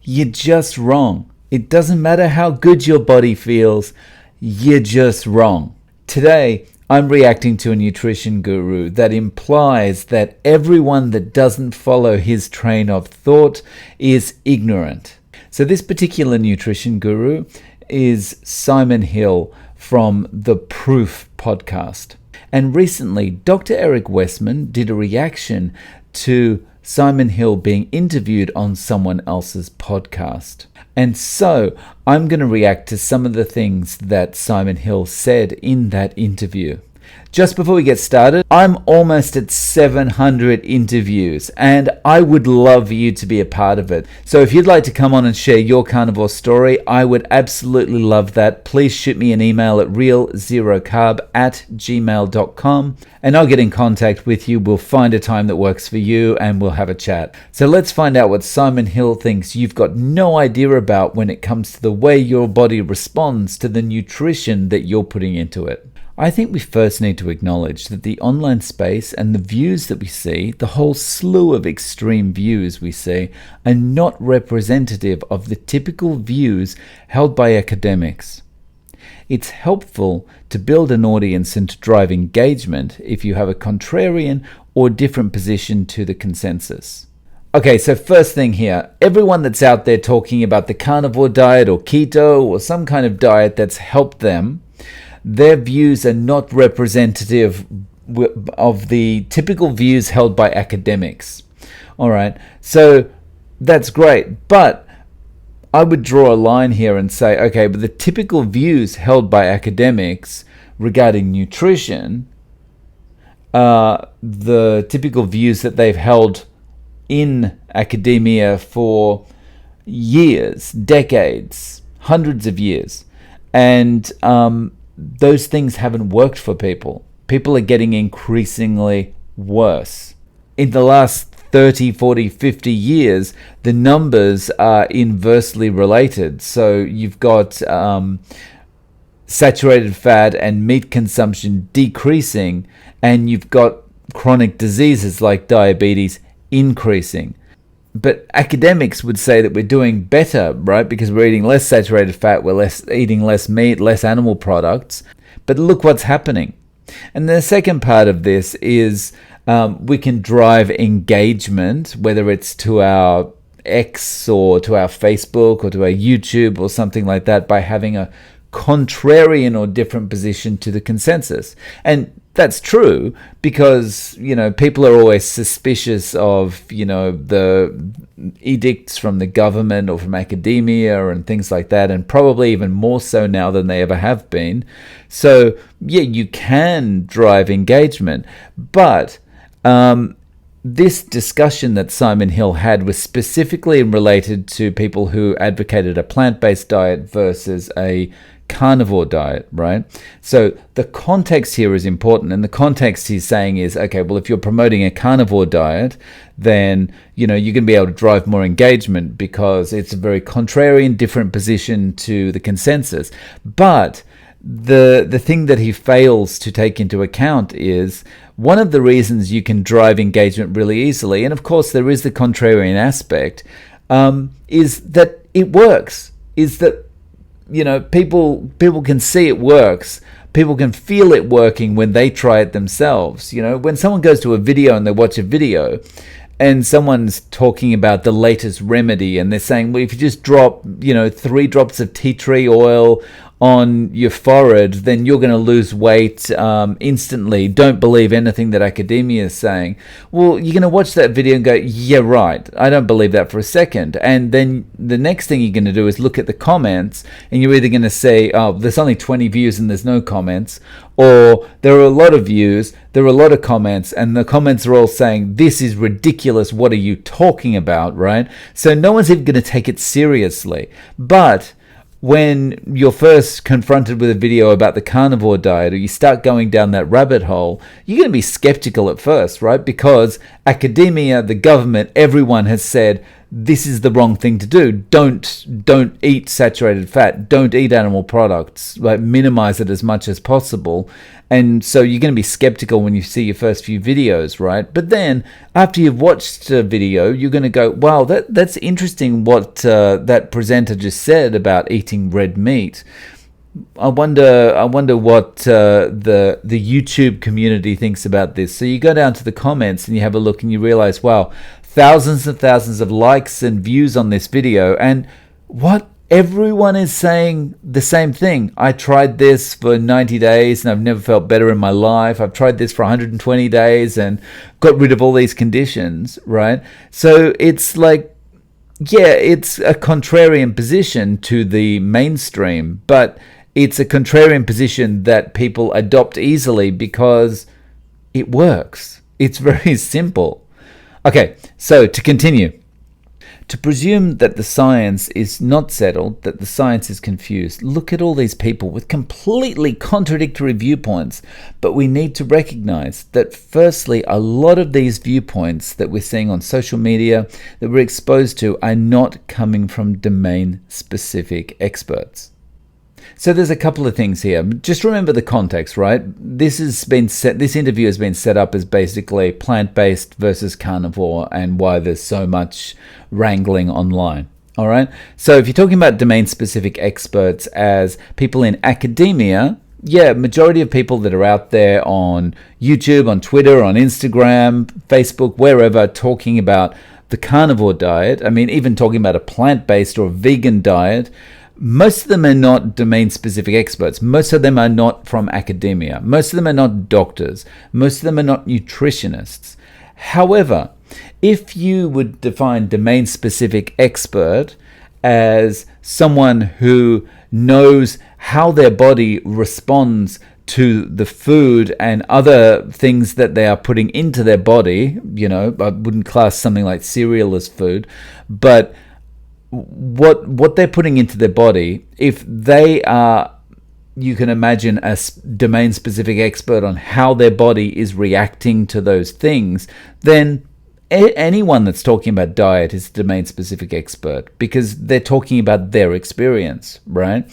You're just wrong. It doesn't matter how good your body feels, you're just wrong. Today, I'm reacting to a nutrition guru that implies that everyone that doesn't follow his train of thought is ignorant. So this particular nutrition guru is Simon Hill from the Proof podcast. And recently, Dr. Eric Westman did a reaction to Simon Hill being interviewed on someone else's podcast. And so I'm going to react to some of the things that Simon Hill said in that interview. Just before we get started, I'm almost at 700 interviews and I would love you to be a part of it. So if you'd like to come on and share your carnivore story, I would absolutely love that. Please shoot me an email at realzerocarb@gmail.com and I'll get in contact with you. We'll find a time that works for you and we'll have a chat. So let's find out what Simon Hill thinks you've got no idea about when it comes to the way your body responds to the nutrition that you're putting into it. I think we first need to acknowledge that the online space and the views that we see, the whole slew of extreme views we see, are not representative of the typical views held by academics. It's helpful to build an audience and to drive engagement if you have a contrarian or different position to the consensus. Okay, so first thing here, everyone that's out there talking about the carnivore diet or keto or some kind of diet that's helped them, their views are not representative of the typical views held by academics. All right, so that's great, but I would draw a line here and say, okay, but the typical views held by academics regarding nutrition, the typical views that they've held in academia for years, decades, hundreds of years, and those things haven't worked for people. People are getting increasingly worse. In the last 30, 40, 50 years, the numbers are inversely related. So you've got saturated fat and meat consumption decreasing, and you've got chronic diseases like diabetes increasing. But academics would say that we're doing better, right? Because we're eating less saturated fat, we're eating less meat, less animal products. But look what's happening. And the second part of this is we can drive engagement, whether it's to our X or to our Facebook or to our YouTube or something like that, by having a contrarian or different position to the consensus. And that's true because, people are always suspicious of, the edicts from the government or from academia and things like that, and probably even more so now than they ever have been. So, yeah, you can drive engagement, but this discussion that Simon Hill had was specifically related to people who advocated a plant-based diet versus a carnivore diet, right? So the context here is important, and the context he's saying is, okay, well, if you're promoting a carnivore diet, then you're going to be able to drive more engagement because it's a very contrarian, different position to the consensus. But the thing that he fails to take into account is one of the reasons you can drive engagement really easily, and of course there is the contrarian aspect, is that it works, is that people can see it works. People can feel it working when they try it themselves. When someone goes to a video and they watch a video and someone's talking about the latest remedy and they're saying, well, if you just drop, 3 drops of tea tree oil on your forehead, then you're going to lose weight instantly. Don't believe anything that academia is saying. Well, you're going to watch that video and go, yeah, right. I don't believe that for a second. And then the next thing you're going to do is look at the comments, and you're either going to say, oh, there's only 20 views and there's no comments, or there are a lot of views, there are a lot of comments, and the comments are all saying, this is ridiculous. What are you talking about, right? So no one's even going to take it seriously. But when you're first confronted with a video about the carnivore diet, or you start going down that rabbit hole, you're going to be skeptical at first, right? Because academia, the government, everyone has said this is the wrong thing to do. Don't eat saturated fat. Don't eat animal products. Like, minimize it as much as possible. And so you're going to be skeptical when you see your first few videos, right? But then after you've watched a video, you're going to go, wow, that's interesting what that presenter just said about eating red meat. I wonder what the YouTube community thinks about this. So you go down to the comments and you have a look and you realize, wow, thousands and thousands of likes and views on this video, and what everyone is saying the same thing. I tried this for 90 days and I've never felt better in my life. I've tried this for 120 days and got rid of all these conditions, right? So it's like, yeah, it's a contrarian position to the mainstream, but it's a contrarian position that people adopt easily because it works. It's very simple. Okay, so to continue. To presume that the science is not settled, that the science is confused. Look at all these people with completely contradictory viewpoints. But we need to recognize that, firstly, a lot of these viewpoints that we're seeing on social media, that we're exposed to, are not coming from domain-specific experts. So there's a couple of things here. Just remember the context, right? This interview has been set up as basically plant-based versus carnivore, and why there's so much wrangling online. All right. So if you're talking about domain-specific experts as people in academia, yeah, majority of people that are out there on YouTube, on Twitter, on Instagram, Facebook, wherever, talking about the carnivore diet, I mean, even talking about a plant-based or vegan diet, most of them are not domain-specific experts. Most of them are not from academia. Most of them are not doctors. Most of them are not nutritionists. However, if you would define domain-specific expert as someone who knows how their body responds to the food and other things that they are putting into their body, you know, I wouldn't class something like cereal as food, but what they're putting into their body, if they are, you can imagine, a domain-specific expert on how their body is reacting to those things, then anyone that's talking about diet is a domain-specific expert, because they're talking about their experience, right?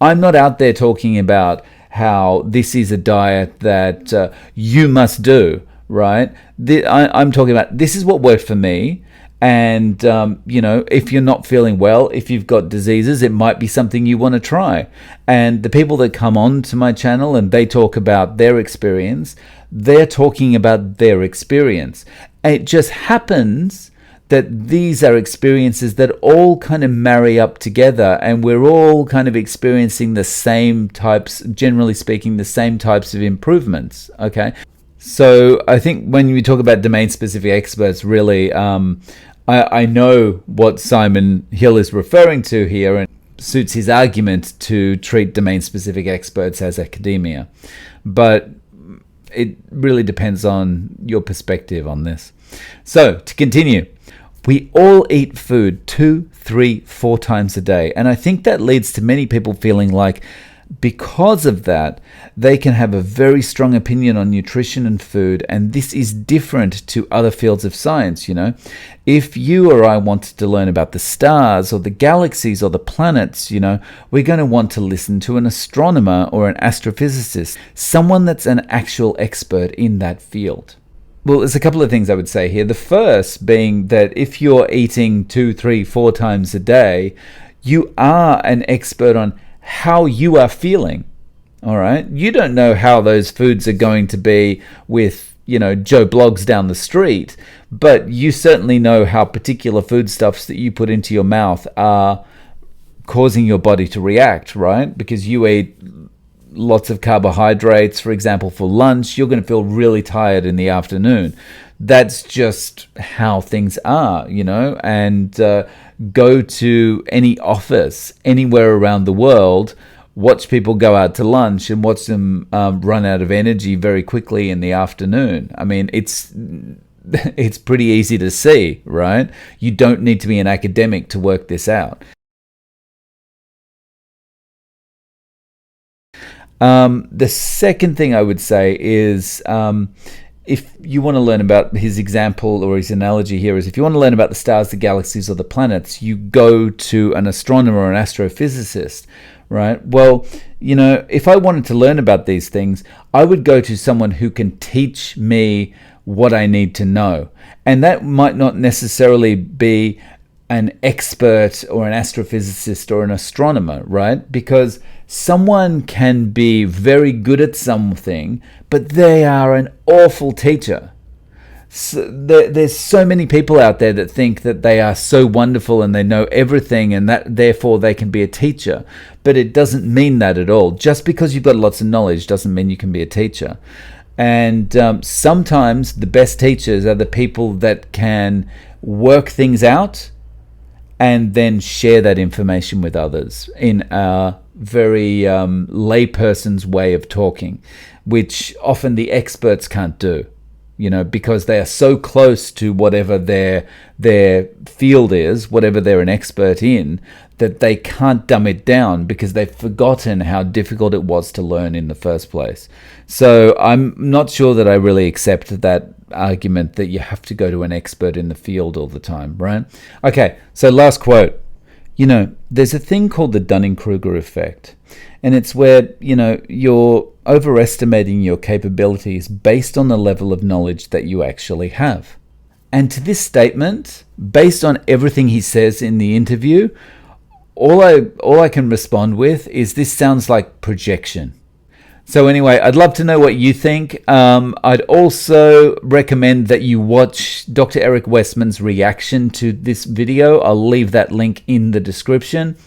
I'm not out there talking about how this is a diet that you must do, right? I'm talking about, this is what worked for me. And, you know, if you're not feeling well, if you've got diseases, it might be something you want to try. And the people that come on to my channel and they talk about their experience, they're talking about their experience. It just happens that these are experiences that all kind of marry up together, and we're all kind of experiencing the same types, generally speaking, the same types of improvements, okay? So I think when we talk about domain-specific experts, really, I know what Simon Hill is referring to here, and suits his argument to treat domain-specific experts as academia. But it really depends on your perspective on this. So to continue, we all eat food 2, 3, 4 times a day. And I think that leads to many people feeling like, because of that, they can have a very strong opinion on nutrition and food, and this is different to other fields of science, you know. If you or I wanted to learn about the stars or the galaxies or the planets, you know, we're going to want to listen to an astronomer or an astrophysicist, someone that's an actual expert in that field. Well, there's a couple of things I would say here. The first being that if you're eating 2, 3, 4 times a day, you are an expert on how you are feeling. All right. You don't know how those foods are going to be with, you know, Joe Bloggs down the street, but you certainly know how particular foodstuffs that you put into your mouth are causing your body to react, right? Because you eat lots of carbohydrates, for example, for lunch, you're going to feel really tired in the afternoon. That's just how things are, you know, and go to any office anywhere around the world, watch people go out to lunch and watch them run out of energy very quickly in the afternoon. I mean, it's pretty easy to see, right? You don't need to be an academic to work this out. The second thing I would say is if you want to learn about his example or his analogy here is if you want to learn about the stars, the galaxies, or the planets, you go to an astronomer or an astrophysicist, right? Well, if I wanted to learn about these things, I would go to someone who can teach me what I need to know. And that might not necessarily be an expert or an astrophysicist or an astronomer, right? Because someone can be very good at something, but they are an awful teacher. So there's so many people out there that think that they are so wonderful and they know everything and that therefore they can be a teacher. But it doesn't mean that at all. Just because you've got lots of knowledge doesn't mean you can be a teacher. And sometimes the best teachers are the people that can work things out and then share that information with others in a very layperson's way of talking, which often the experts can't do, because they are so close to whatever their field is, whatever they're an expert in, that they can't dumb it down because they've forgotten how difficult it was to learn in the first place. So I'm not sure that I really accept that argument that you have to go to an expert in the field all the time, right? Okay, so last quote. There's a thing called the Dunning-Kruger effect, and it's where, you're overestimating your capabilities based on the level of knowledge that you actually have. And to this statement, based on everything he says in the interview, all I can respond with is this sounds like projection. So anyway, I'd love to know what you think. I'd also recommend that you watch Dr. Eric Westman's reaction to this video. I'll leave that link in the description.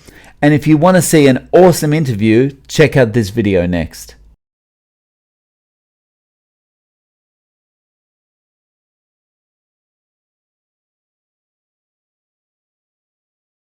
And if you want to see an awesome interview, check out this video next.